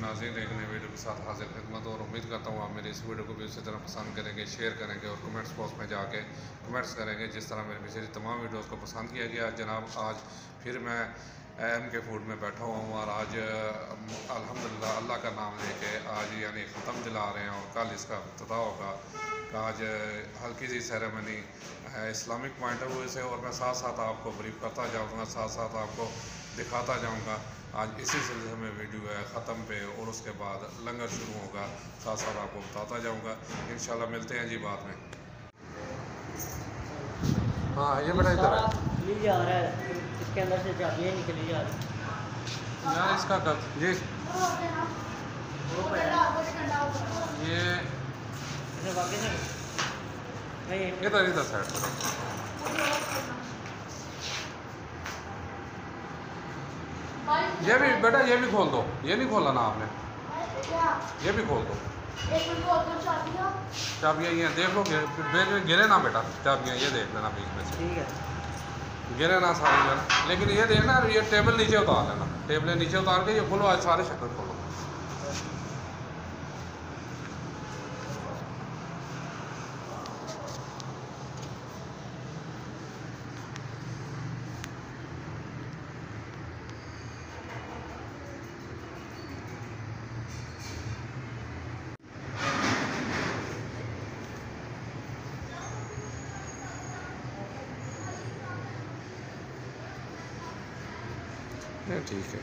नाज़रीन एक नई वीडियो के साथ हाजिर खिदमत और उम्मीद करता हूँ आप मेरी इस वीडियो को भी उसी तरह पसंद करेंगे, शेयर करेंगे और कमेंट्स बॉक्स में जाके कमेंट्स करेंगे जिस तरह मेरी पिछली तमाम वीडियोस को पसंद किया गया। जनाब आज फिर मैं MK फूड में बैठा हुआ हूँ और आज अल्हम्दुलिल्लाह अल्लाह का नाम लेके आज यानी ख़त्म दिला रहे हैं और कल इसका इफ्तिताह होगा। आज हल्की सी सेरेमनी है इस्लामिक पॉइंट ऑफ व्यू से और मैं साथ साथ आपको ब्रीफ करता जाऊँगा, साथ साथ आपको दिखाता जाऊँगा। आज इसी सिलसिले में वीडियो है ख़त्म पे और उसके बाद लंगर शुरू होगा, साथ साथ आपको बताता जाऊँगा। इंशाल्लाह मिलते हैं जी बाद में। हाँ ये बड़ा इधर जा रहा है, इसके अंदर से चाबियाँ निकली जा रही यार इसका कर जी ये इधर इधर साइड ये भी बेटा ये भी खोल दो, ये नहीं खोला ना आपने, ये भी खोल दो। चाबियाँ ये देख लो, गिरे ना बेटा चाबियाँ, ये देख लेना बीच में से, ठीक है गिरे ना सारे गिरे। लेकिन ये देखना ये टेबल नीचे उतार लेना, टेबल नीचे उतार के ये खोलो, आज सारे शटर खोलो। ठीक है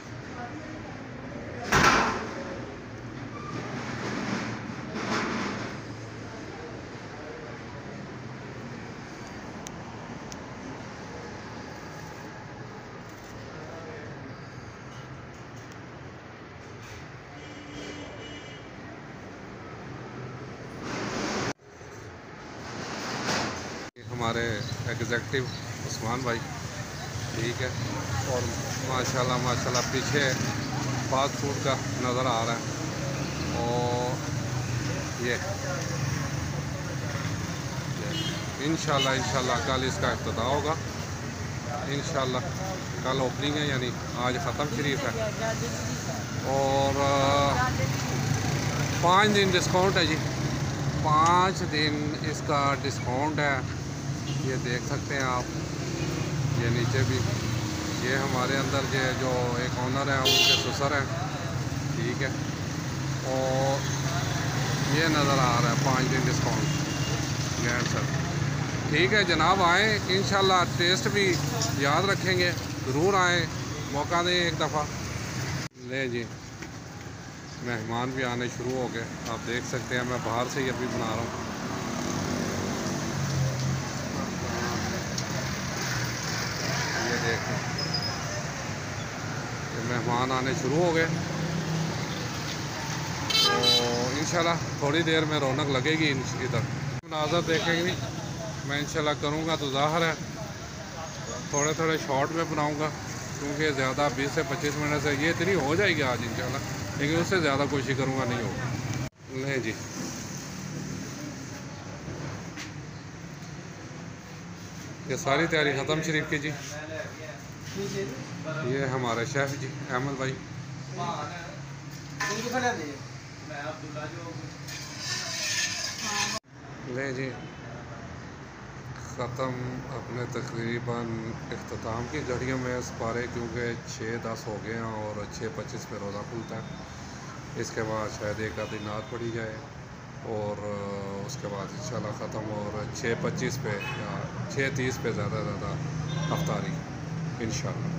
हमारे एग्जेक्टिव उस्मान भाई, ठीक है। और माशाल्लाह पीछे फास्ट फूड का नज़र आ रहा है और ये इंशाल्लाह कल इसका इफ्तिताह होगा। इंशाल्लाह कल ओपनिंग है, यानी आज ख़त्म शरीफ है और 5 दिन डिस्काउंट है जी, 5 दिन इसका डिस्काउंट है। ये देख सकते हैं आप, ये नीचे भी ये हमारे अंदर जो एक ऑनर है उनके ससुर हैं, ठीक है। और ये नज़र आ रहा है 5 दिन डिस्काउंट गैर सर, ठीक है जनाब। आएँ इंशाल्लाह, टेस्ट भी याद रखेंगे, ज़रूर आएँ, मौका दें एक दफ़ा। ले जी मेहमान भी आने शुरू हो गए, आप देख सकते हैं। मैं बाहर से ही अभी बना रहा हूँ, ये देखें मेहमान आने शुरू हो गए तो इंशाल्लाह थोड़ी देर में रौनक लगेगी। इधर मनाज़र देखेंगे मैं इंशाल्लाह करूँगा तो ज़ाहिर है थोड़े थोड़े शॉर्ट में बनाऊँगा, क्योंकि ज़्यादा 20 से 25 मिनट से ये इतनी हो जाएगी आज इंशाल्लाह, लेकिन उससे ज़्यादा कोशिश करूँगा नहीं होगा। ले जी ये सारी तैयारी ख़त्म शरीफ की जी। ये हमारे शेफ़ जी अहमद भाई, ले जी ख़त्म अपने तकरीबन इख्तिताम की घड़ियों में इस पारे, क्योंकि 6:10 हो गए हैं और 6:25 पे रोज़ा खुलता है। इसके बाद शायद एक आधी नात पड़ी जाए और उसके बाद इंशाल्लाह ख़त्म, और 6:25 पे या 6:30 पे ज़्यादा अफ्तारी इंशाल्लाह।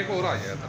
एक और आ जाता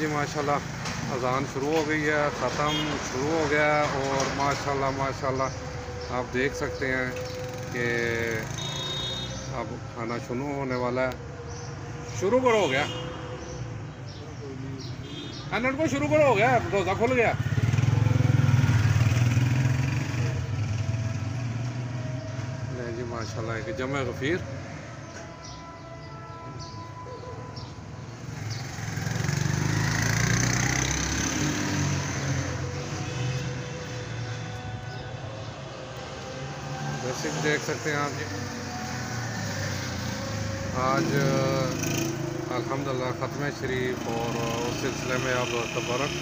जी माशाल्लाह अज़ान शुरू हो गई है, ख़त्म शुरू हो गया और माशाल्लाह आप देख सकते हैं कि अब खाना शुरू होने वाला है। शुरू करो हो गया अनट को शुरू करो हो गया, रोज़ा खुल गया। नहीं जी माशाल्लाह एक जमा गफ़ीर बेसिक देख सकते हैं आप जी। आज अल्हम्दुलिल्लाह ख़त्म शरीफ और उस सिलसिले में अब तबरक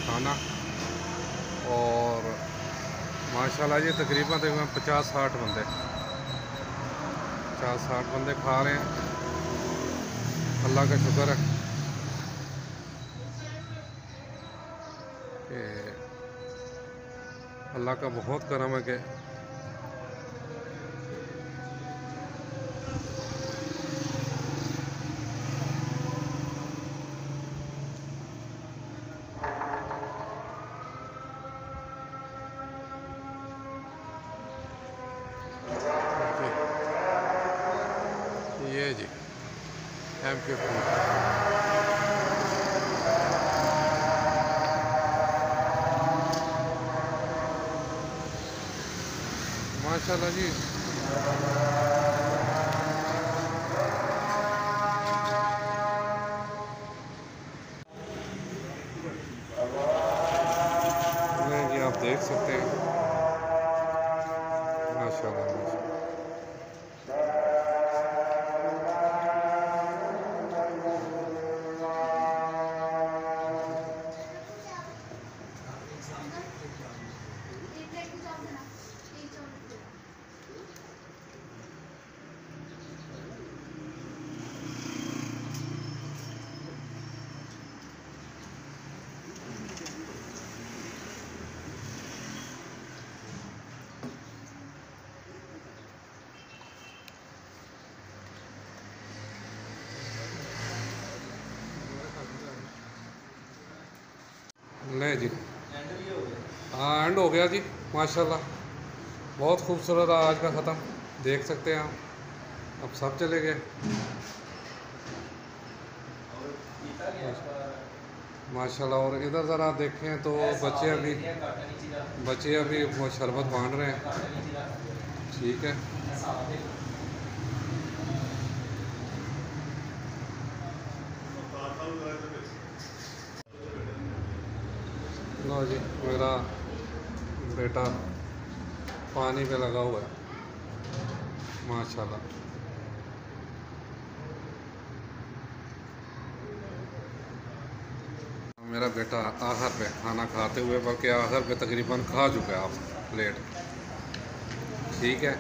खाना और माशाल्लाह जी तकरीबन 50-60 बंदे खा रहे हैं। अल्लाह का शुक्र है कि अल्लाह का बहुत करम है कि ये जी MP फूड माशाल्लाह जी। जी आप देख सकते हैं माशाल्लाह। नहीं जी, हाँ एंड हो गया जी माशाल्लाह। बहुत खूबसूरत आज का ख़त्म, देख सकते हैं आप। अब सब चले गए माशाल्लाह। और इधर ज़रा देखें तो बच्चे अभी वो शरबत बांट रहे हैं। ठीक है, लो जी, मेरा बेटा पानी पे लगा हुआ है माशाल्लाह। मेरा बेटा आखिर पे खाना खाते हुए, बल्कि आखिर पे तकरीबन खा चुका है आप प्लेट। ठीक है,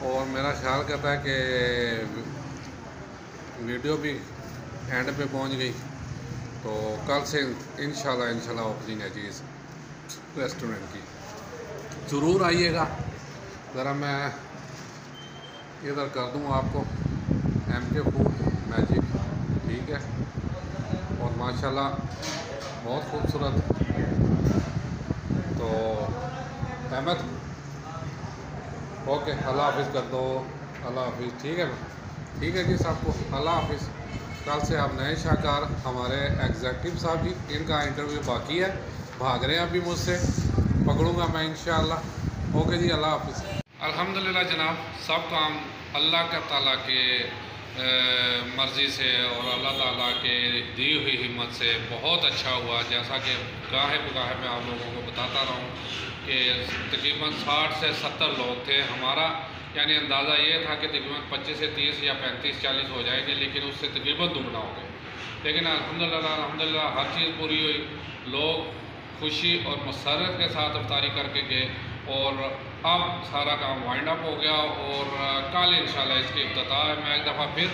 और मेरा ख्याल करता है कि वीडियो भी एंड पे पहुंच गई, तो कल से इंशाल्लाह ओपनिंग है जी इस रेस्टोरेंट की। ज़रूर आइएगा। ज़रा मैं इधर कर दूँ आपको MK फूड मैजिक। ठीक है, और माशाल्लाह बहुत खूबसूरत। तो अहमद ओके, अल्लाह हाफिज़ कर दो, अल्लाह हाफिज़। ठीक है जी सबको अल्लाह हाफिज़। कल से आप नए शाहकार हमारे एग्जेक्टिव साहब जी, इनका इंटरव्यू बाकी है, भाग रहे हैं अभी मुझसे, पकड़ूंगा मैं इंशाअल्लाह। ओके जी, अल्लाह हाफिज़। अल्हम्दुलिल्लाह जनाब, सब काम अल्लाह ताला के मर्ज़ी से और अल्लाह ताला के दी हुई हिम्मत से बहुत अच्छा हुआ। जैसा कि गाहे बगाहे में आप लोगों को बताता रहा हूँ कि तकरीबन 60 से 70 लोग थे। हमारा यानी अंदाज़ा ये था कि तकरीबन 25 से 30 या 35-40 हो जाएंगे, लेकिन उससे तकरीबन दुगना हो गए। लेकिन अल्हम्दुलिल्लाह हर चीज़ पूरी हुई। लोग खुशी और मसरत के साथ अफ्तारी करके गए, और अब सारा काम वाइंड अप हो गया। और कल इंशाल्लाह इसकी इफ्तिताह है। मैं एक दफ़ा फिर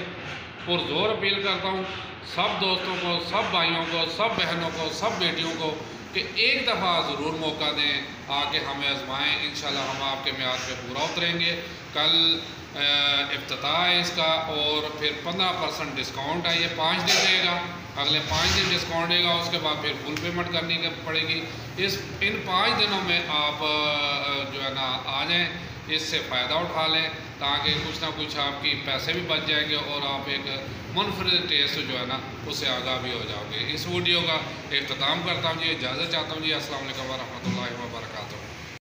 पुरज़ोर अपील करता हूँ सब दोस्तों को, सब भाइयों को, सब बहनों को, सब बेटियों को कि एक दफ़ा ज़रूर मौका दें, आके हमें आजमाएँ। इंशाल्लाह हम आपके म्यार पे पूरा उतरेंगे। कल इफ्तिताह है इसका, और फिर 15% डिस्काउंट है। ये 5 दिन रहेगा, अगले 5 दिन डिस्काउंट देगा, उसके बाद फिर फुल पेमेंट करनी पड़ेगी। इन 5 दिनों में आप जो है ना आ जाएँ, इससे फ़ायदा उठा लें, ताकि कुछ ना कुछ आपकी पैसे भी बच जाएंगे और आप एक मुनफरिद टेस्ट जो है ना उससे आगाह भी हो जाओगे। इस वीडियो का इख्तिताम करता हूँ जी, इजाज़त चाहता हूँ जी। अस्सलाम वालेकुम व रहमतुल्लाहि व बरकातुहू।